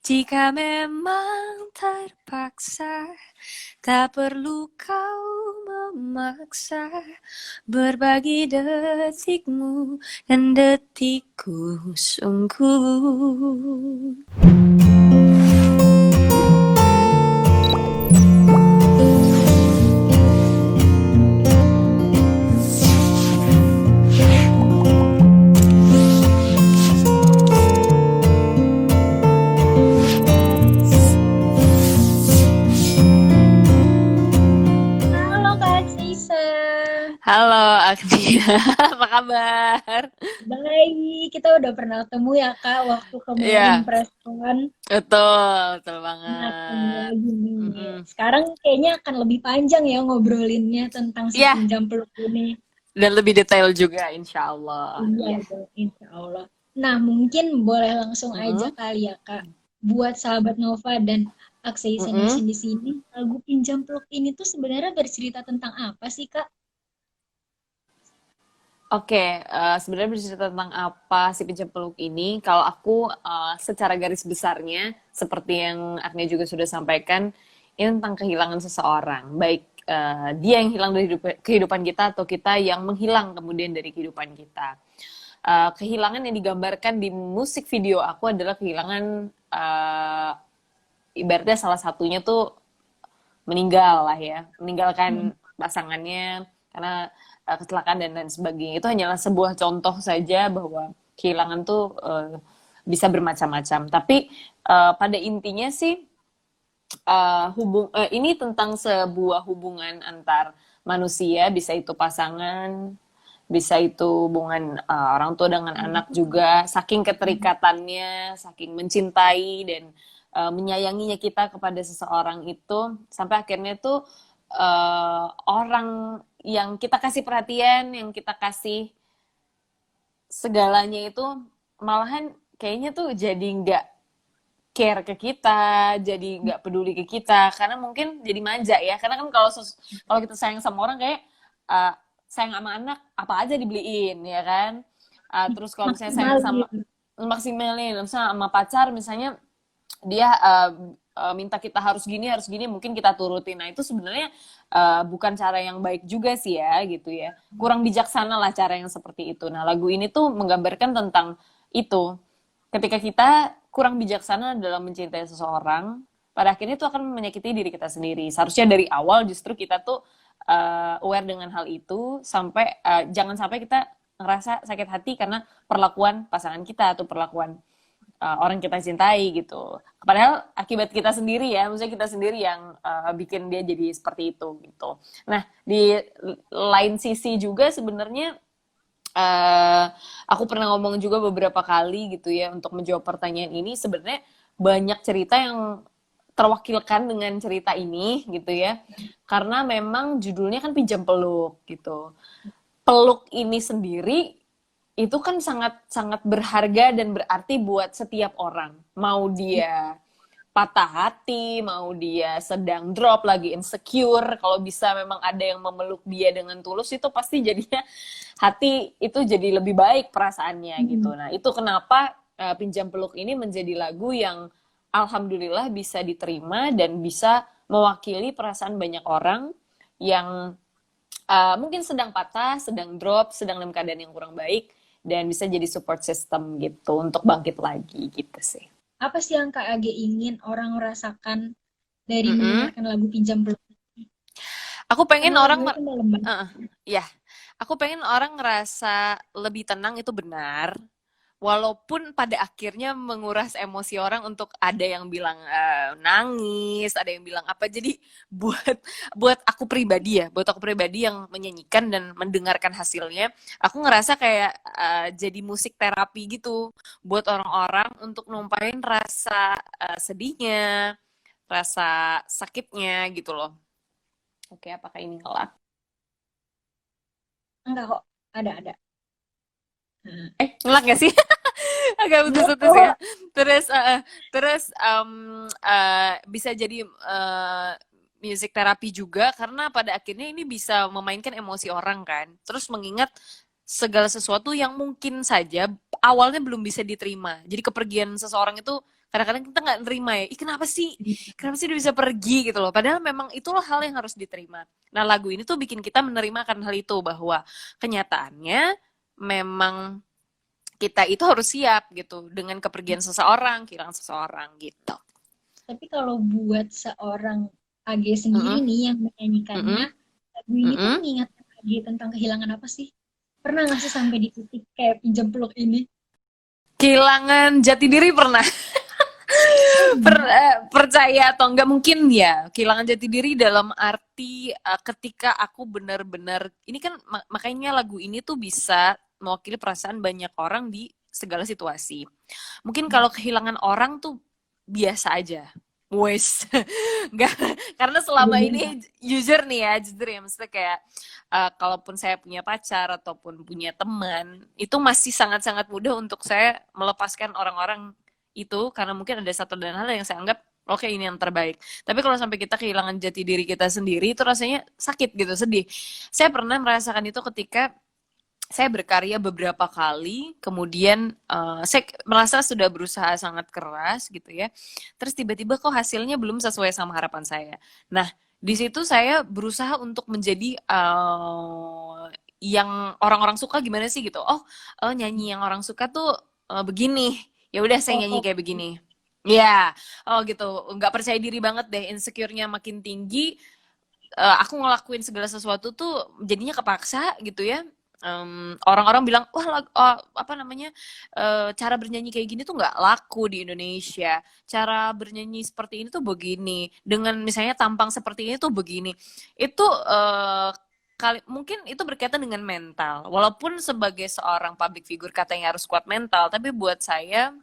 Jika memang terpaksa, tak perlu kau memaksa berbagi detikmu dan detikku sungguh. Halo Kak Sisa. Halo Agnia, apa kabar? Baik, kita udah pernah ketemu ya Kak waktu kemarin Iya, preskon. betul Nah, ketemu banget. lagi nih. Mm-mm. Sekarang kayaknya akan lebih panjang ya ngobrolinnya tentang si Iya, pinjam peluk ini. dan lebih detail juga, insya Allah. Iya Iya. dong, insya Allah. Nah, mungkin boleh langsung aja Mm-mm. kali ya Kak. Buat sahabat Nova dan Aksa Mm-mm. di sini, lagu pinjam peluk ini tuh sebenarnya bercerita tentang apa sih Kak? Oke, sebenarnya bercerita tentang apa si pinjam peluk ini? Kalau aku secara garis besarnya, seperti yang Agnia juga sudah sampaikan, ini tentang kehilangan seseorang. Baik dia yang hilang dari kehidupan kita atau kita yang menghilang kemudian dari kehidupan kita. Kehilangan yang digambarkan di musik video aku adalah kehilangan ibaratnya salah satunya tuh meninggal lah ya, meninggalkan pasangannya karena kecelakaan dan lain sebagainya. Itu hanyalah sebuah contoh saja bahwa kehilangan tuh bisa bermacam-macam. Tapi pada intinya sih ini tentang sebuah hubungan antar manusia, bisa itu pasangan, bisa itu hubungan orang tua dengan anak juga, saking keterikatannya, saking mencintai dan menyayanginya kita kepada seseorang itu, sampai akhirnya tuh orang yang kita kasih perhatian, yang kita kasih segalanya itu malahan kayaknya tuh jadi nggak care ke kita, jadi nggak peduli ke kita, karena mungkin jadi manja ya. Karena kan kalau kita sayang sama orang kayak uh, sayang sama anak apa aja dibeliin ya kan. Terus kalau misalnya sayang sama Maksimalin. maksimalin, misalnya sama pacar misalnya dia minta kita harus gini mungkin kita turutin. Nah itu sebenarnya bukan cara yang baik juga sih ya gitu ya, kurang bijaksana lah cara yang seperti itu. Nah lagu ini tuh menggambarkan tentang itu, ketika kita kurang bijaksana dalam mencintai seseorang, pada akhirnya itu akan menyakiti diri kita sendiri. Seharusnya dari awal justru kita tuh aware dengan hal itu, sampai jangan sampai kita ngerasa sakit hati karena perlakuan pasangan kita atau perlakuan orang kita cintai gitu. Padahal akibat kita sendiri ya, maksudnya kita sendiri yang bikin dia jadi seperti itu gitu. Nah di lain sisi juga sebenarnya aku pernah ngomong juga beberapa kali gitu ya untuk menjawab pertanyaan ini, sebenarnya banyak cerita yang terwakilkan dengan cerita ini gitu ya, karena memang judulnya kan pinjam peluk gitu. Peluk ini sendiri itu kan sangat sangat berharga dan berarti buat setiap orang, mau dia patah hati, mau dia sedang drop, lagi insecure, kalau bisa memang ada yang memeluk dia dengan tulus, itu pasti jadinya hati itu jadi lebih baik perasaannya gitu. Nah itu kenapa pinjam peluk ini menjadi lagu yang alhamdulillah bisa diterima dan bisa mewakili perasaan banyak orang yang mungkin sedang patah, sedang drop, sedang dalam keadaan yang kurang baik, dan bisa jadi support system gitu untuk bangkit lagi gitu sih. Apa sih yang Kak Age ingin orang rasakan dari Mm-mm. mendengarkan lagu Pinjam Belum? Aku pengen Karena orang, lagunya tuh dalam banget. ya, aku pengen orang ngerasa lebih tenang itu benar. Walaupun pada akhirnya menguras emosi orang, untuk ada yang bilang nangis, ada yang bilang apa. Jadi buat buat aku pribadi ya, buat aku pribadi yang menyanyikan dan mendengarkan hasilnya, aku ngerasa kayak jadi musik terapi gitu buat orang-orang untuk numpahin rasa sedihnya, rasa sakitnya gitu loh. Oke, apakah ini ngelak? Enggak kok, ada. Nah, Ngelak gak sih? Agak enggak putus-putus ya. kok. Terus bisa jadi music terapi juga, karena pada akhirnya ini bisa memainkan emosi orang kan. Terus mengingat segala sesuatu yang mungkin saja awalnya belum bisa diterima. Jadi kepergian seseorang itu kadang-kadang kita nggak nerima ya, ih kenapa sih dia bisa pergi gitu loh, padahal memang itulah hal yang harus diterima. Nah lagu ini tuh bikin kita menerima akan hal itu, bahwa kenyataannya memang kita itu harus siap gitu dengan kepergian seseorang, kehilangan seseorang gitu. Tapi kalau buat seorang AG sendiri Mm-mm, nih yang menyanyikannya, mm-mm, lagu ini tuh mm-mm. mengingatkan AG tentang kehilangan apa sih? Pernah nggak sih sampai di titik kayak pinjam peluk ini? Kehilangan jati diri pernah. Oh iya. Percaya atau enggak mungkin ya, kehilangan jati diri dalam arti ketika aku benar-benar ini kan makanya lagu ini tuh bisa mewakili perasaan banyak orang di segala situasi. Mungkin kalau kehilangan orang tuh biasa aja. Wes, nggak, karena selama Bener, Kak. ini jujur ya, maksudnya kayak kalaupun saya punya pacar ataupun punya teman, itu masih sangat-sangat mudah untuk saya melepaskan orang-orang itu, karena mungkin ada satu dan hal yang saya anggap oke ini yang terbaik. Tapi kalau sampai kita kehilangan jati diri kita sendiri, itu rasanya sakit gitu, sedih. Saya pernah merasakan itu ketika saya berkarya beberapa kali, kemudian saya merasa sudah berusaha sangat keras gitu ya. Terus tiba-tiba kok hasilnya belum sesuai sama harapan saya. Nah, di situ saya berusaha untuk menjadi yang orang-orang suka gimana sih gitu. Oh, nyanyi yang orang suka tuh begini. Ya udah saya nyanyi Oh, kayak begini. Ya, oh gitu. Nggak percaya diri banget deh, insecure-nya makin tinggi. Aku ngelakuin segala sesuatu tuh jadinya kepaksa gitu ya. Orang-orang bilang wah apa namanya cara bernyanyi kayak gini tuh nggak laku di Indonesia, cara bernyanyi seperti ini tuh begini, dengan misalnya tampang seperti ini tuh begini, itu mungkin itu berkaitan dengan mental, walaupun sebagai seorang public figure katanya harus kuat mental, tapi buat saya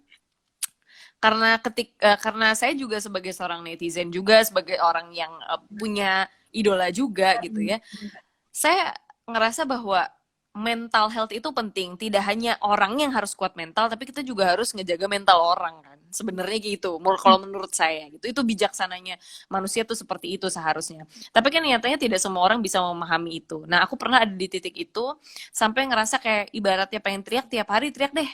karena saya juga sebagai seorang netizen juga sebagai orang yang punya idola juga gitu ya, saya ngerasa bahwa mental health itu penting. Tidak hanya orang yang harus kuat mental, tapi kita juga harus ngejaga mental orang kan. Sebenarnya gitu. Kalau menurut saya gitu. Itu bijaksananya manusia tuh seperti itu seharusnya. Tapi kan nyatanya tidak semua orang bisa memahami itu. Nah, aku pernah ada di titik itu sampai ngerasa kayak ibaratnya pengen teriak tiap hari teriak deh.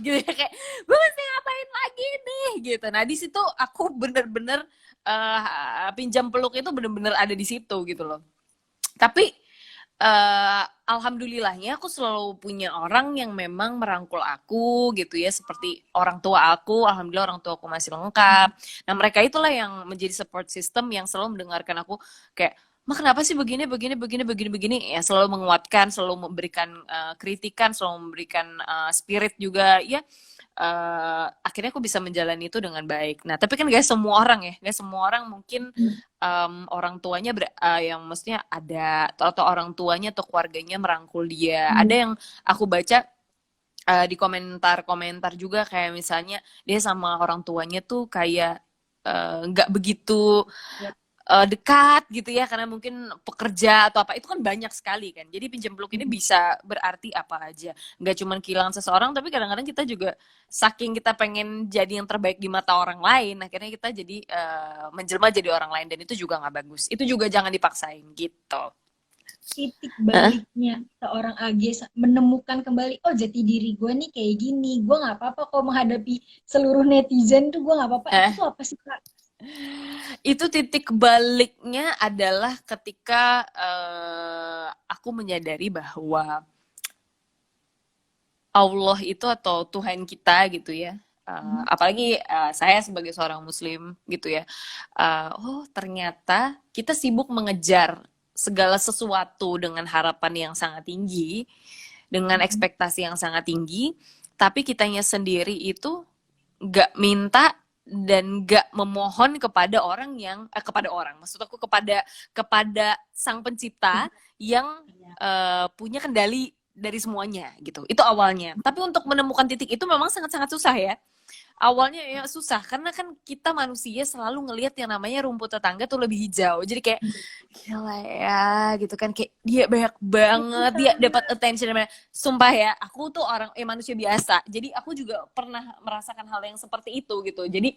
Gitu ya, kayak gue mesti ngapain lagi nih gitu. Nah, di situ aku bener-bener pinjam peluk itu bener-bener ada di situ gitu loh. Tapi alhamdulillahnya aku selalu punya orang yang memang merangkul aku gitu ya, seperti orang tua aku. Alhamdulillah orang tua aku masih lengkap. Nah mereka itulah yang menjadi support system yang selalu mendengarkan aku kayak, "Ma kenapa sih begini begini begini begini begini?" Ya selalu menguatkan, selalu memberikan kritikan, selalu memberikan spirit juga ya. Akhirnya aku bisa menjalani itu dengan baik. Nah tapi kan gak semua orang ya, gak semua orang mungkin orang tuanya yang maksudnya ada atau orang tuanya atau keluarganya merangkul dia. Ada yang aku baca di komentar-komentar juga kayak misalnya dia sama orang tuanya tuh kayak nggak begitu dekat gitu ya, karena mungkin pekerja atau apa, itu kan banyak sekali kan. Jadi pinjam peluk ini bisa berarti apa aja, nggak cuma kehilangan seseorang, tapi kadang-kadang kita juga saking kita pengen jadi yang terbaik di mata orang lain, akhirnya kita jadi menjelma jadi orang lain, dan itu juga nggak bagus. Itu juga jangan dipaksain gitu. titik baliknya seorang AG menemukan kembali, oh jati diri gue nih kayak gini, gue nggak apa-apa kok menghadapi seluruh netizen tuh, gue nggak apa-apa. Itu tuh apa sih, Kak? Itu titik baliknya adalah ketika aku menyadari bahwa Allah itu atau Tuhan kita gitu ya, apalagi saya sebagai seorang muslim gitu ya, oh ternyata kita sibuk mengejar segala sesuatu dengan harapan yang sangat tinggi, dengan ekspektasi yang sangat tinggi, tapi kitanya sendiri itu nggak minta dan nggak memohon kepada orang yang kepada orang, maksud aku kepada sang pencipta yang punya kendali dari semuanya gitu. Itu awalnya. Tapi untuk menemukan titik itu memang sangat-sangat susah ya. Awalnya ya susah karena kan kita manusia selalu ngelihat yang namanya rumput tetangga tuh lebih hijau. Jadi kayak gila ya gitu kan, kayak dia banyak banget, dia dapat attention. Sumpah ya, aku tuh orang manusia biasa. Jadi aku juga pernah merasakan hal yang seperti itu gitu. Jadi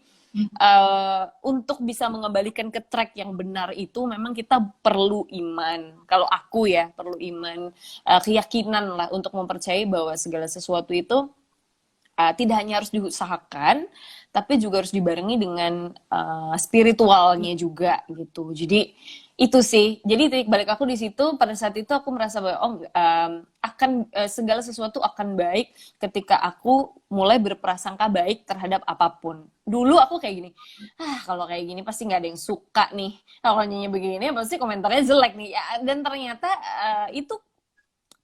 untuk bisa mengembalikan ke track yang benar itu memang kita perlu iman. Kalau aku ya perlu iman, keyakinan lah untuk mempercayai bahwa segala sesuatu itu tidak hanya harus diusahakan, tapi juga harus dibarengi dengan spiritualnya juga gitu. Jadi itu sih. Jadi titik balik aku di situ pada saat itu aku merasa bahwa segala sesuatu akan baik ketika aku mulai berprasangka baik terhadap apapun. Dulu aku kayak gini, kalau kayak gini pasti nggak ada yang suka nih. Kalau nyanyi begini pasti komentarnya jelek nih. Ya, dan ternyata itu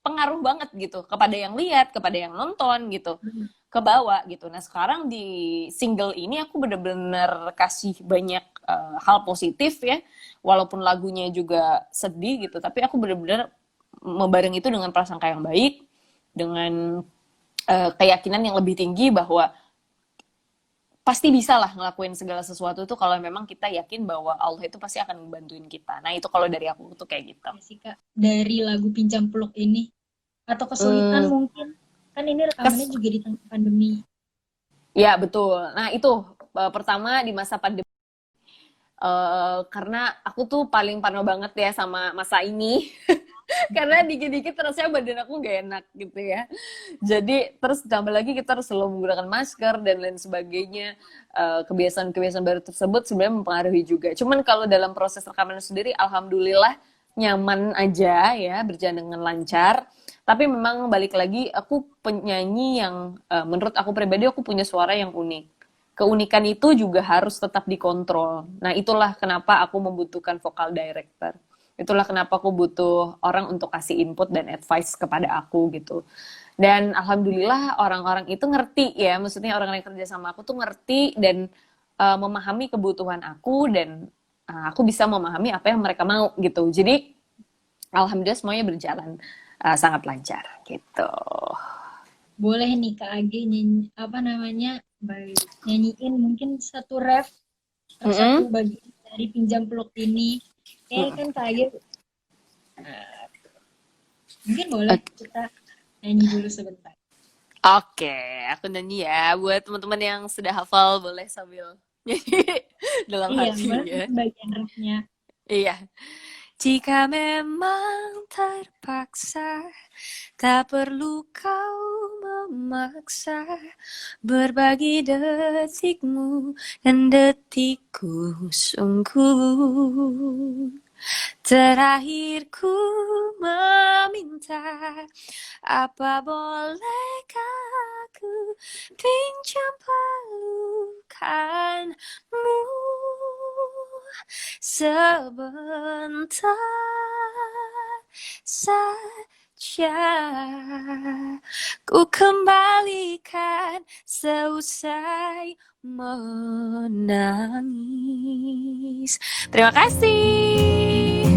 pengaruh banget gitu kepada yang lihat, kepada yang nonton gitu, ke bawah gitu. Nah sekarang di single ini aku bener-bener kasih banyak hal positif ya, walaupun lagunya juga sedih gitu, tapi aku bener-bener membareng itu dengan prasangka yang baik, dengan keyakinan yang lebih tinggi bahwa pasti bisa lah ngelakuin segala sesuatu itu kalau memang kita yakin bahwa Allah itu pasti akan membantuin kita. Nah itu kalau dari aku tuh kayak gitu. Ya sih Kak, dari lagu Pinjam Peluk ini atau kesulitan mungkin kan ini rekamannya juga di tengah pandemi. Ya betul. Nah itu pertama di masa pandemi karena aku tuh paling parno banget ya sama masa ini. Karena dikit-dikit terasa badan aku gak enak gitu ya. Jadi terus tambah lagi kita harus selalu menggunakan masker dan lain sebagainya. Kebiasaan-kebiasaan baru tersebut sebenarnya mempengaruhi juga. Cuman kalau dalam proses rekaman sendiri alhamdulillah nyaman aja ya, berjalan dengan lancar. Tapi memang balik lagi aku penyanyi yang menurut aku pribadi aku punya suara yang unik. Keunikan itu juga harus tetap dikontrol. Nah itulah kenapa aku membutuhkan vokal director. Itulah kenapa aku butuh orang untuk kasih input dan advice kepada aku gitu. Dan alhamdulillah orang-orang itu ngerti ya, maksudnya orang-orang yang kerja sama aku tuh ngerti dan memahami kebutuhan aku dan aku bisa memahami apa yang mereka mau gitu. Jadi alhamdulillah semuanya berjalan sangat lancar gitu. Boleh nih Kak Age nyanyi, nyanyiin mungkin satu ref atau satu bagian dari Pinjam Peluk ini. Kan Kak Age mungkin boleh kita nyanyi dulu sebentar. Oke, aku nyanyi ya. Buat teman-teman yang sudah hafal boleh sambil nyanyi dalam hatinya. Iya, bagian refnya. Iya. Jika memang terpaksa, tak perlu kau memaksa berbagi detikmu dan detikku sungguh. Terakhir ku meminta, apa bolehkah aku pinjam pelukanmu sebentar saja, ku kembalikan seusai menangis. Terima kasih.